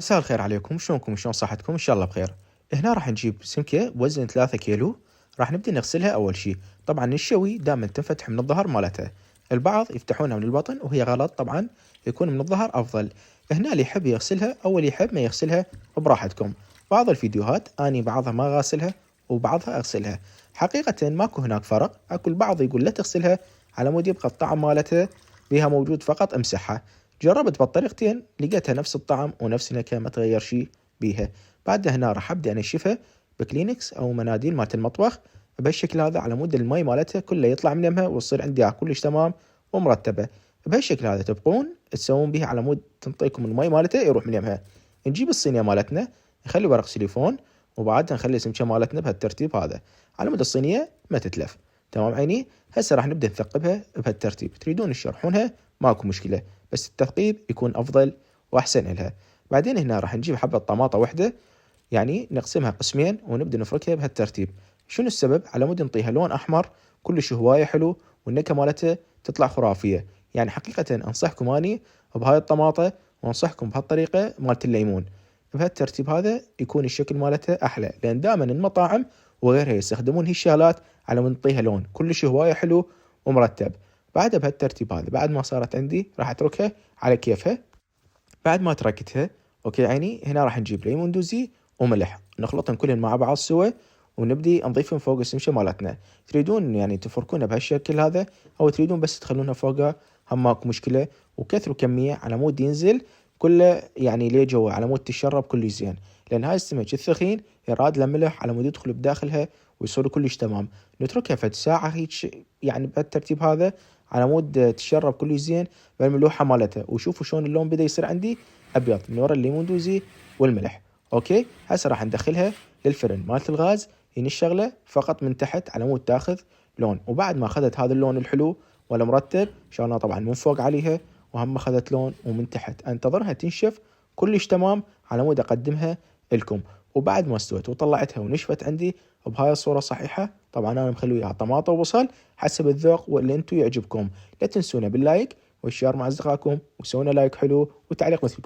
مساء الخير عليكم، شلونكم؟ شلون صحتكم؟ ان شاء الله بخير. هنا راح نجيب سمكة بوزن 3 كيلو. راح نبدأ نغسلها اول شيء. طبعا الشوي دائما تنفتح من الظهر مالتها. البعض يفتحونها من البطن وهي غلط طبعا، يكون من الظهر افضل. هنا اللي يحب يغسلها او اللي يحب ما يغسلها براحتكم. بعض الفيديوهات اني بعضها ما غاسلها وبعضها اغسلها. حقيقة ماكو هناك فرق. اكو البعض يقول لا تغسلها على مود يبقى الطعم مالتها بها موجود، فقط امسحها. جربت بالطريقتين لقيتها نفس الطعم ونفس النكهة، ما تغير شيء بيها. بعدها هنا راح ابدا انشفها بكلينكس او مناديل مالت المطبخ بهالشكل هذا، على مود المي مالتها كله يطلع من يمها وتصير عندها كلش تمام ومرتبه. بهالشكل هذا تبقون تسوون بها على مود تنطيكم المي مالتها يروح من يمها. نجيب الصينيه مالتنا، نخلي ورق سيليفون، وبعدها نخلي السمكه مالتنا بهالترتيب هذا على مود الصينيه ما تتلف. تمام عيني. هسه راح نبدا نثقبها بهالترتيب. تريدون تشرحونها ماكو مشكله، بس التثقيب يكون افضل واحسن لها. بعدين هنا راح نجيب حبه طماطه واحده، يعني نقسمها قسمين ونبدا نفركها بهالترتيب. شنو السبب؟ على مود نعطيها لون احمر كلش هوايه حلو، والنكهه مالتها تطلع خرافيه. يعني حقيقه انصحكم اني بهاي الطماطه، وانصحكم بهالطريقه مالت الليمون. بهالترتيب هذا يكون الشكل مالتها احلى، لان دائما المطاعم وغيرها يستخدمون هي الشغلات على مود نعطيها لون كلش هوايه حلو ومرتب. بعدها بهالترتيب هذا، بعد ما صارت عندي راح اتركها على كيفها. بعد ما تركتها اوكي عيني، هنا راح نجيب ليمون دوزي وملح، نخلطهم كلهم مع بعض سوا، ونبدي نضيفهم فوق السمشه مالتنا. تريدون يعني تفركونها بهالشكل هذا، او تريدون بس تخلونها فوقها، هم ماكو مشكله. وكثروا كميه على مود ينزل كله يعني ليه جوا، على مود تشرب كل زين. لان هاي السمك الثخين يراد له ملح على مود يدخل بداخلها ويصير كلش تمام. نتركها فد ساعه هيك يعني بهالترتيب هذا، على مود تشرب كل زين بالملوحه مالتها. وشوفوا شلون اللون بدا يصير عندي ابيض من ورا الليمون دوزي والملح. اوكي هسه راح ندخلها للفرن مالت الغاز، هنا الشغله فقط من تحت على مود تاخذ لون. وبعد ما اخذت هذا اللون الحلو ولا مرتب، شغلنا طبعا من فوق عليها، وهم اخذت لون ومن تحت، انتظرها تنشف كلش تمام على مود اقدمها لكم. وبعد ما استوت وطلعتها ونشفت عندي بهاي الصوره صحيحه، طبعا انا مخلي وياها طماطه وبصل حسب الذوق واللي انتم يعجبكم. لا تنسونا باللايك والشير مع اصدقائكم، وسوونا لايك حلو وتعليق مثل